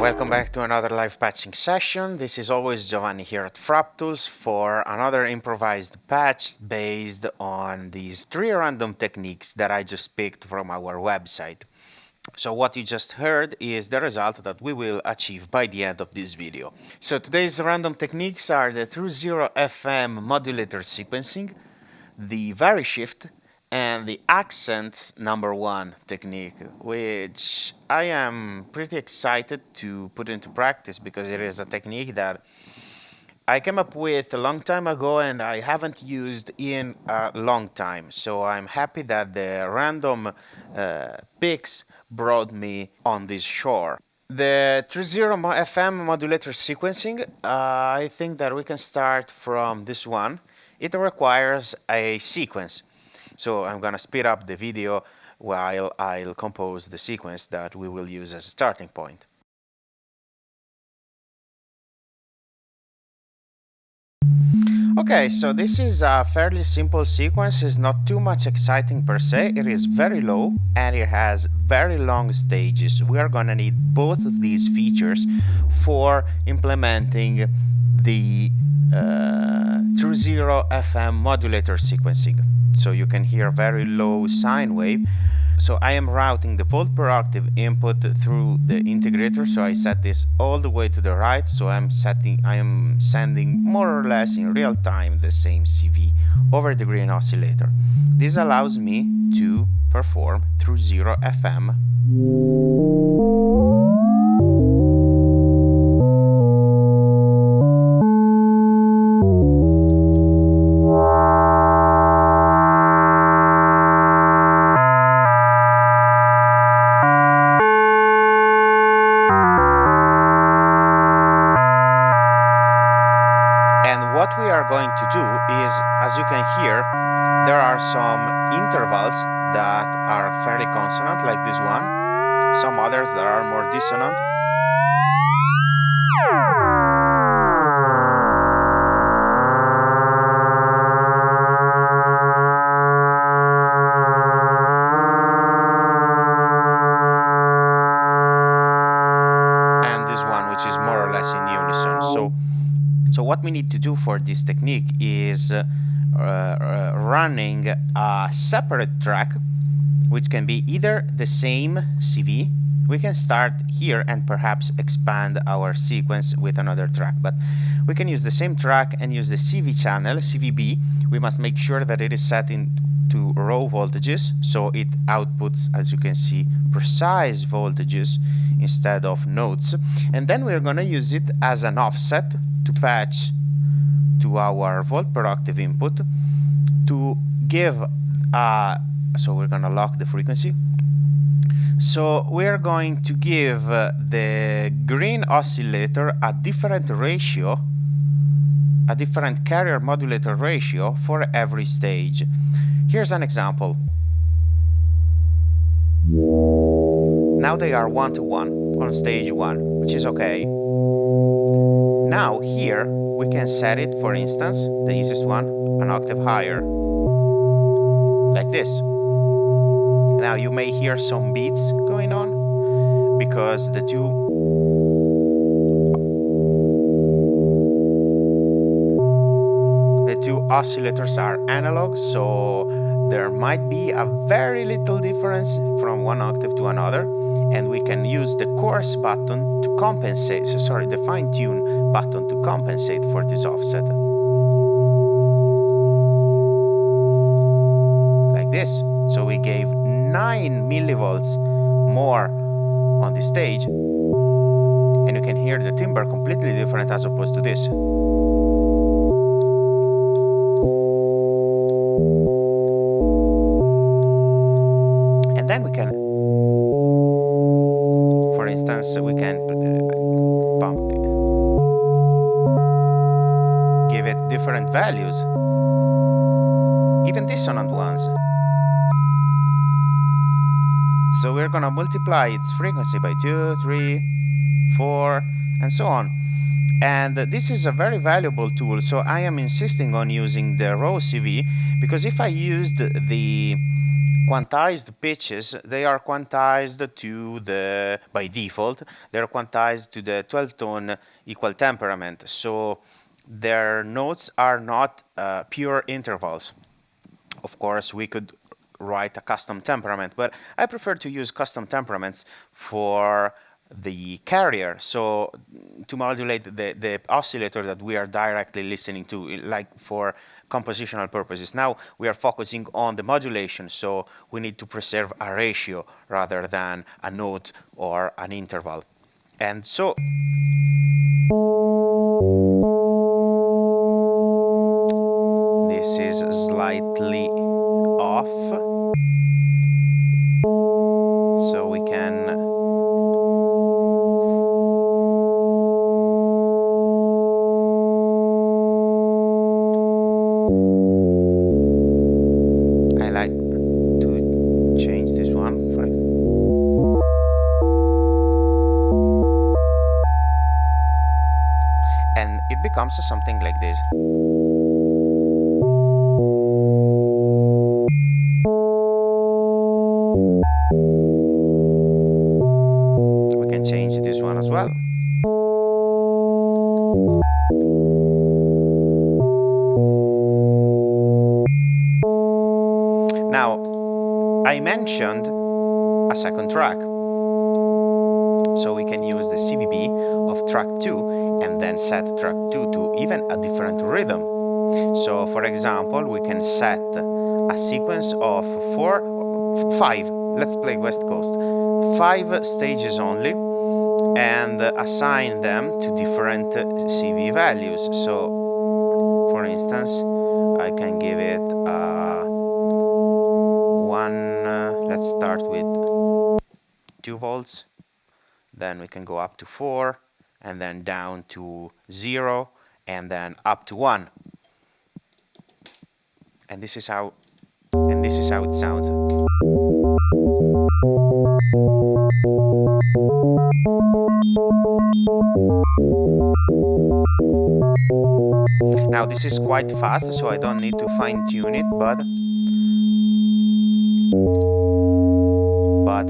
Welcome back to another live patching session. This is always Giovanni here at Fraptools for another improvised patch based on these 3 random techniques that I just picked from our website. So what you just heard is the result that we will achieve by the end of this video. So today's random techniques are the TZFM modulator sequencing, the Varishift, and the accent #1 technique, which I am pretty excited to put into practice because it is a technique that I came up with a long time ago and I haven't used in a long time. So I'm happy that the random picks brought me on this shore. The 30FM modulator sequencing, I think that we can start from this one. It requires a sequence. So I'm gonna speed up the video while I'll compose the sequence that we will use as a starting point. Okay, so this is a fairly simple sequence. It's not too much exciting per se. It is very low and it has very long stages. We are gonna need both of these features for implementing the 30FM modulator sequencing. So you can hear very low sine wave. So I am routing the volt per octave input through the integrator. So I set this all the way to the right. So I am sending more or less in real time the same CV over the green oscillator. This allows me to perform 30FM. What we are going to do is, as you can hear, there are some intervals that are fairly consonant, like this one, some others that are more dissonant. And this one, which is more or less in unison. So what we need to do for this technique is running a separate track, which can be either the same CV. We can start here and perhaps expand our sequence with another track, but we can use the same track and use the CV channel, CVB. We must make sure that it is set into row voltages, so it outputs, as you can see, precise voltages instead of notes. And then we're going to use it as an offset to patch to our volt per octave input to give so we're gonna lock the frequency. So we're going to give the green oscillator a different ratio, a different carrier modulator ratio for every stage. Here's an example. Now they are 1-to-1 on stage 1, which is okay. Now here we can set it, for instance, the easiest one, an octave higher, like this. Now you may hear some beats going on because the two oscillators are analog, so there might be a very little difference from one octave to another, and we can use the coarse button to compensate, the fine-tune button to compensate for this offset. Like this. So we gave 9 millivolts more on the stage, and you can hear the timbre completely different as opposed to this. And then we can, for instance, we can give it different values, even dissonant ones. So we're gonna multiply its frequency by 2, 3, 4, and so on. And this is a very valuable tool, so I am insisting on using the row CV, because if I used the quantized pitches, they are quantized to the, by default, they're quantized to the 12-tone equal temperament. So their notes are not pure intervals. Of course, we could write a custom temperament, but I prefer to use custom temperaments for the carrier, so to modulate the oscillator that we are directly listening to, like for compositional purposes. Now we are focusing on the modulation, so we need to preserve a ratio rather than a note or an interval. And so this is slightly off, so we can I like to change this one for example. And it becomes something like this. We can change this one as well. Now, I mentioned a second track. So we can use the CVB of track 2 and then set track 2 to even a different rhythm. So for example, we can set a sequence of 5, let's play West Coast, 5 stages only, and assign them to different CV values. So for instance, I can give it let's start with 2 volts, then we can go up to 4, and then down to 0, and then up to 1. And this is how it sounds. Now this is quite fast, so I don't need to fine-tune it, but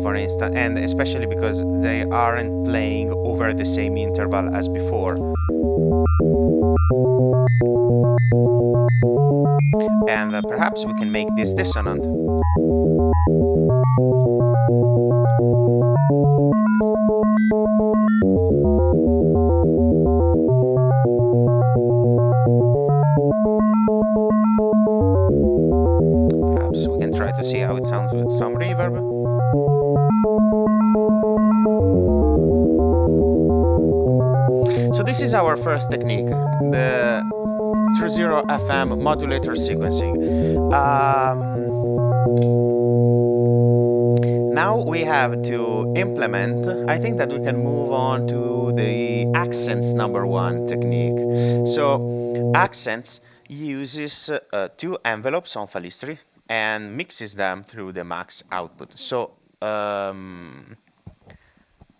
for instance, and especially because they aren't playing over the same interval as before. And perhaps we can make this dissonant. Perhaps we can try to see how it sounds with some reverb. So this is our first technique, the 30 FM modulator sequencing. Now we have to implement, I think that we can move on to the accents #1 technique. So accents uses 2 envelopes on Falistri and mixes them through the max output. So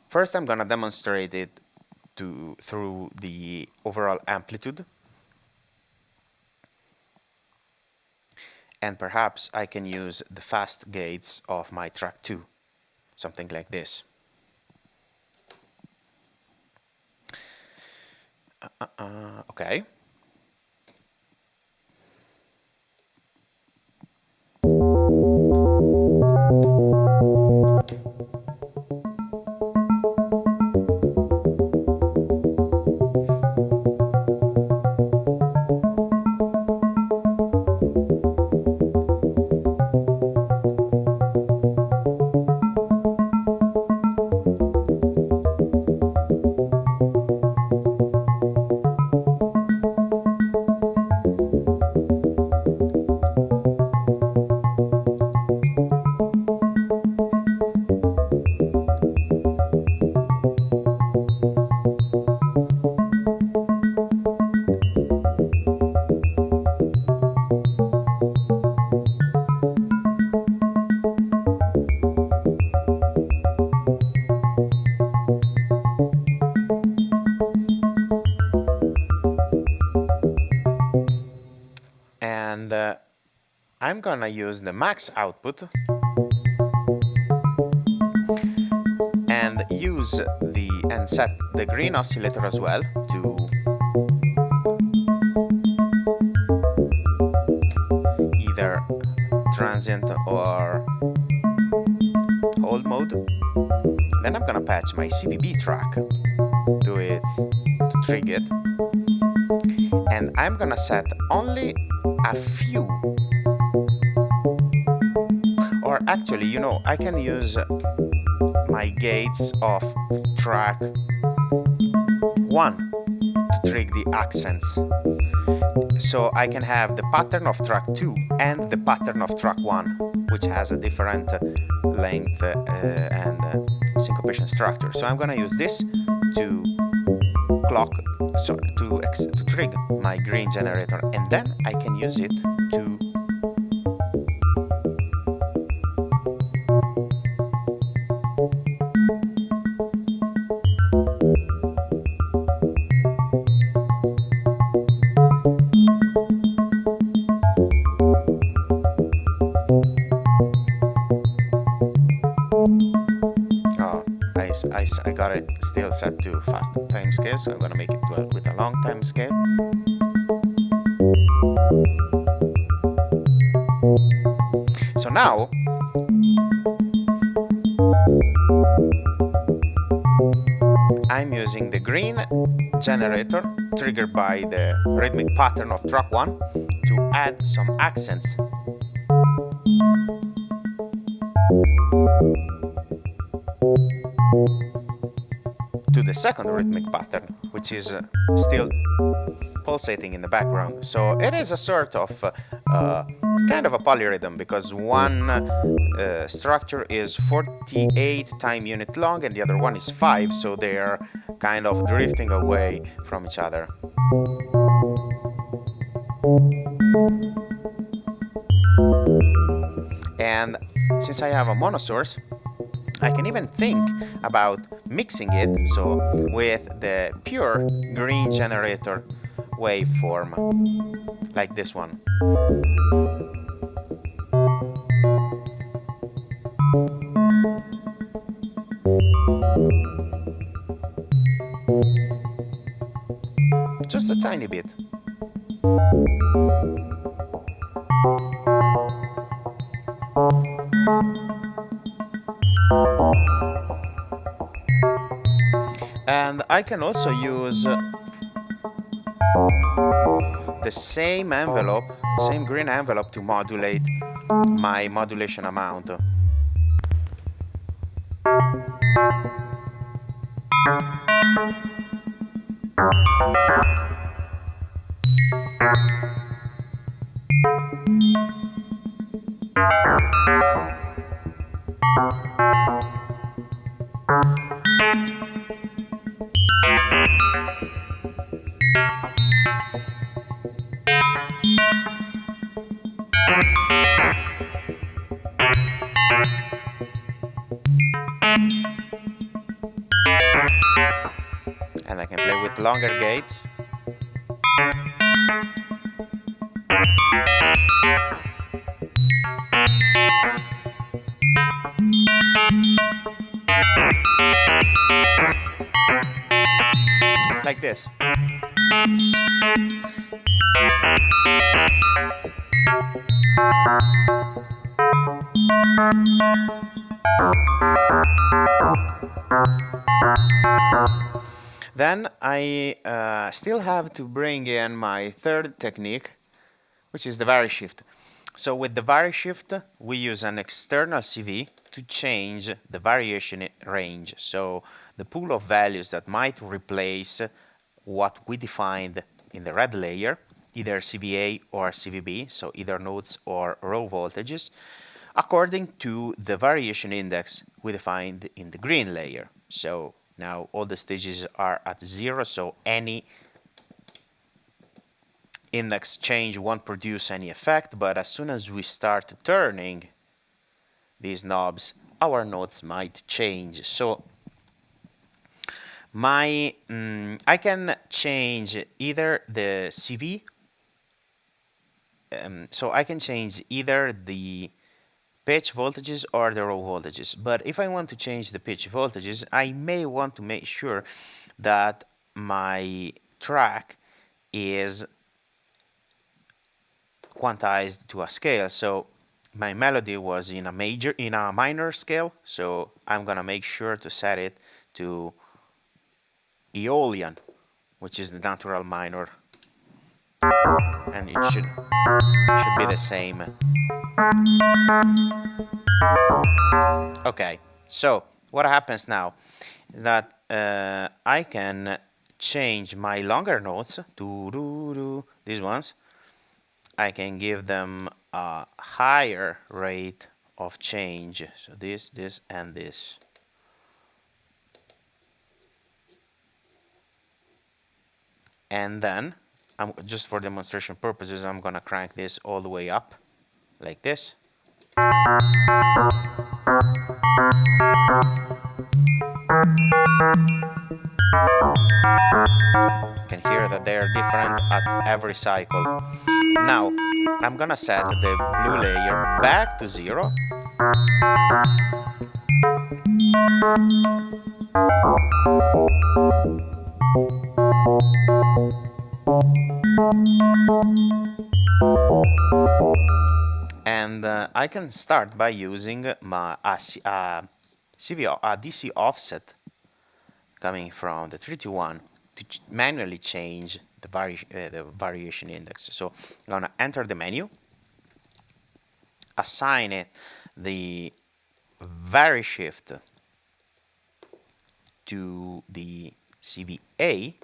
first I'm gonna demonstrate it through the overall amplitude. And perhaps I can use the fast gates of my track 2, something like this. Okay. gonna use the max output and set the green oscillator as well to either transient or hold mode. Then I'm gonna patch my CVB track to it to trigger it, and I'm gonna set only a few, or actually, you know, I can use my gates of track 1 to trigger the accents. So I can have the pattern of track 2 and the pattern of track 1, which has a different length and syncopation structure. So I'm gonna use this to to trigger my green generator, and then I can use it to I got it still set to fast time scale, so I'm gonna make it with a long time scale. So now I'm using the green generator triggered by the rhythmic pattern of track 1 to add some accents. To the second rhythmic pattern, which is still pulsating in the background. So it is a sort of kind of a polyrhythm, because one structure is 48 time unit long and the other one is 5, so they are kind of drifting away from each other. And since I have a mono source, I can even think about mixing it, so with the pure green generator waveform, like this one. Just a tiny bit. And I can also use the same envelope, same green envelope, to modulate my modulation amount. And I can play with longer gates. Like this. Then I still have to bring in my third technique, which is the Varishift. So with the Varishift, we use an external CV to change the variation range. So the pool of values that might replace what we defined in the red layer, either CVA or CVB, so either nodes or row voltages, according to the variation index we defined in the green layer. So now all the stages are at 0, so any index change won't produce any effect, but as soon as we start turning these knobs, our notes might change. So I can change either the CV so I can change either the pitch voltages or the row voltages. But if I want to change the pitch voltages, I may want to make sure that my track is quantized to a scale. So my melody was in a minor scale, so I'm gonna make sure to set it to Aeolian, which is the natural minor, and it should be the same. Okay, so what happens now is that I can change my longer notes to these ones. I can give them a higher rate of change. So this, and this. And then, just for demonstration purposes, I'm gonna crank this all the way up, like this. You can hear that they are different at every cycle. Now, I'm gonna set the blue layer back to 0. And I can start by using my DC offset coming from the 321 to manually change the variation index. So I'm gonna enter the menu, assign it the Varishift to the CVA,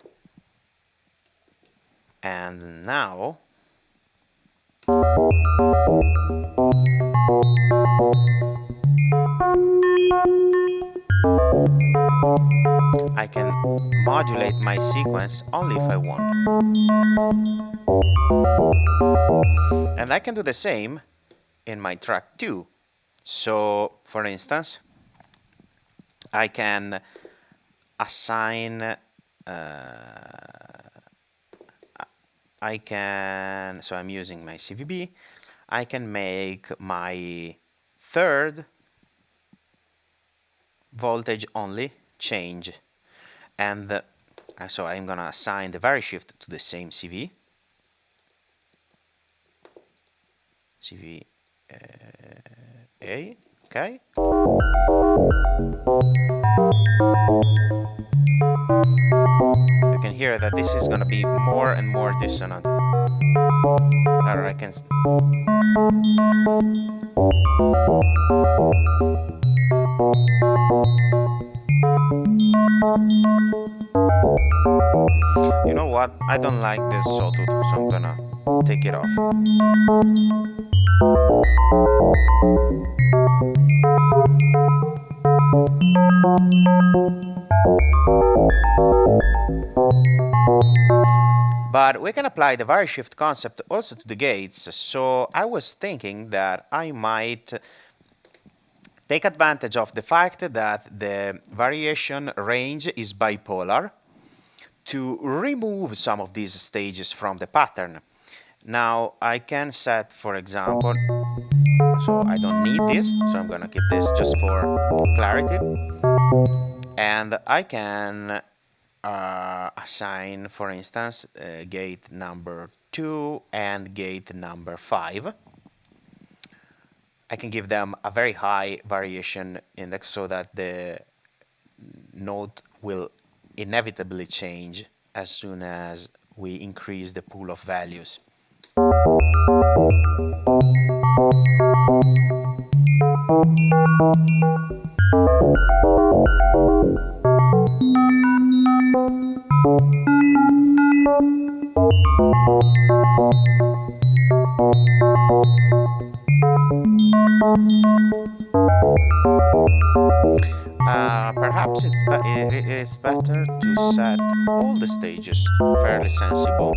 and now I can modulate my sequence only if I want. And I can do the same in my track 2. So, for instance, I can assign, so I'm using my CVB, I can make my third voltage only change, and so I'm gonna assign the Varishift to the same CVA, okay. You can hear that this is gonna be more and more dissonant. Or I can you know what? I don't like this sawtooth, so I'm gonna take it off. But we can apply the Varishift concept also to the gates, so I was thinking that I might take advantage of the fact that the variation range is bipolar to remove some of these stages from the pattern. Now I can set, for example, so I don't need this, so I'm gonna keep this just for clarity, and I can assign, for instance, gate number 2 and gate number 5. I can give them a very high variation index so that the note will inevitably change as soon as we increase the pool of values. Perhaps it is better to set all the stages fairly sensible.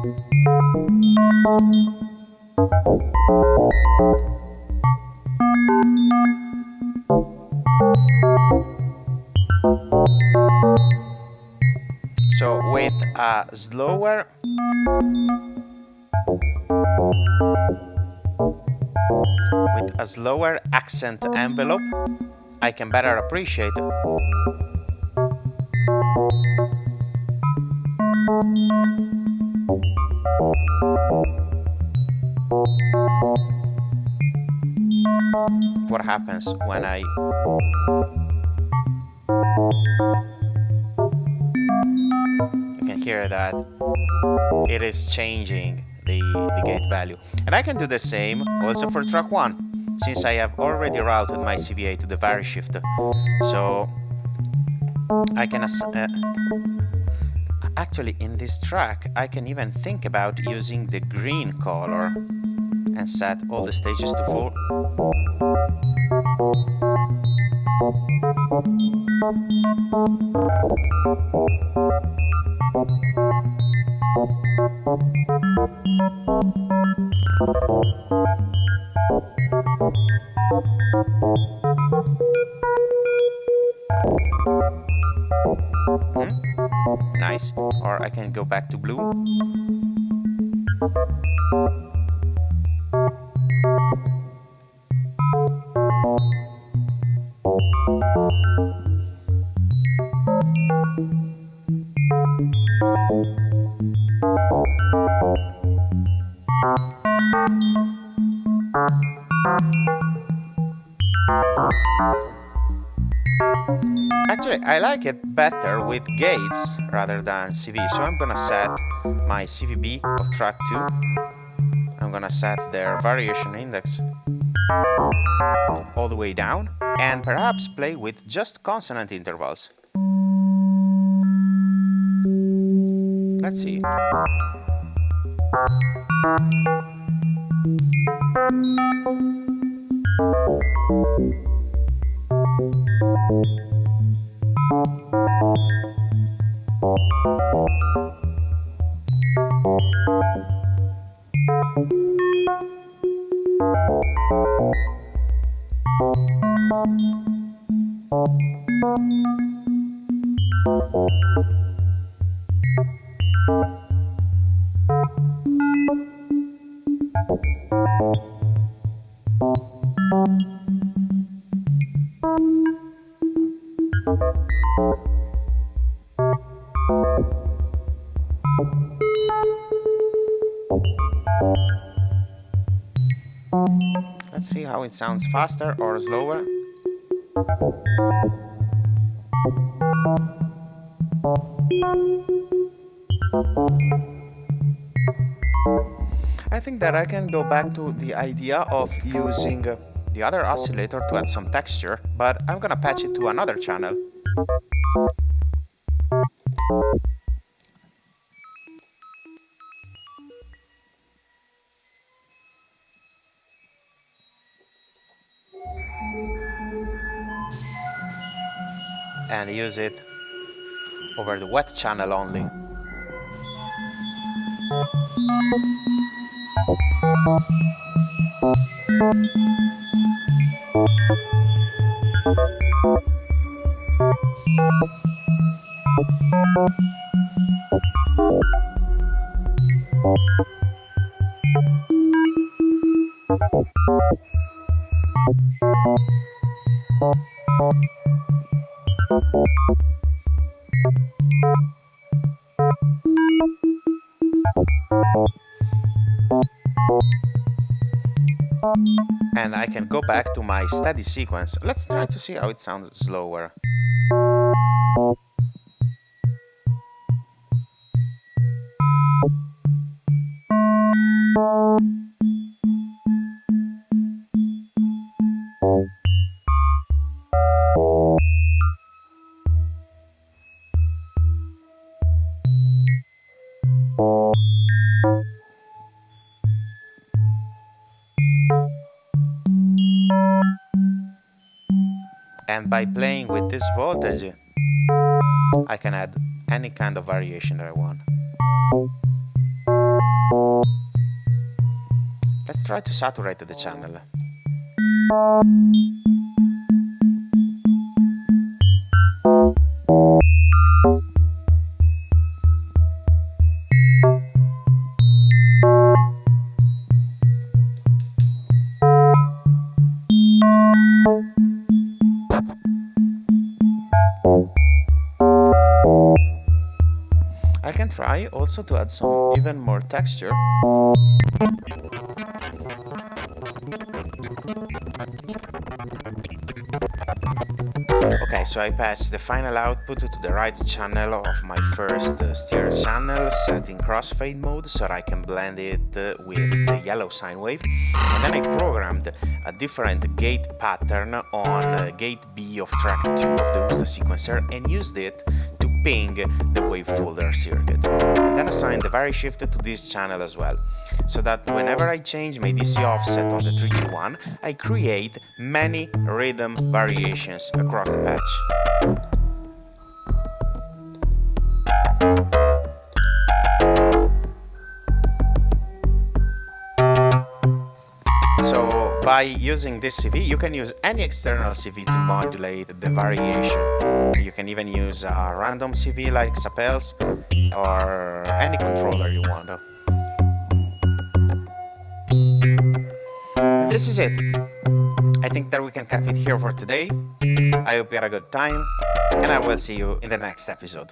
So with a slower accent envelope, I can better appreciate what happens when you can hear that it is changing the gate value. And I can do the same also for track 1, since I have already routed my CVA to the Varishift. So I can actually, in this track, I can even think about using the green color and set all the stages to full. Nice. Or I can go back to blue. Actually, I like it better with gates rather than CV, so I'm gonna set my CVB of track 2. I'm gonna set their variation index all the way down and perhaps play with just consonant intervals. Let's see. Let's see how it sounds faster or slower. I think that I can go back to the idea of using the other oscillator to add some texture, but I'm gonna patch it to another channel. And use it over the wet channel only. And I can go back to my steady sequence. Let's try to see how it sounds slower. And by playing with this voltage, I can add any kind of variation that I want. let's try to saturate the channel. I can try also to add some even more texture. Okay, so I patched the final output to the right channel of my first stereo channel, set in crossfade mode so that I can blend it with the yellow sine wave. And then I programmed a different gate pattern on gate B of track 2 of the USTA sequencer and used it to ping the wave folder circuit. And then assigned the Varishift to this channel as well, so that whenever I change my DC offset on the 3G1, I create many rhythm variations across the patch. So by using this CV, you can use any external CV to modulate the variation. You can even use a random CV like Sapels or any controller you want. This is it. I think that we can cap it here for today. I hope you had a good time, and I will see you in the next episode.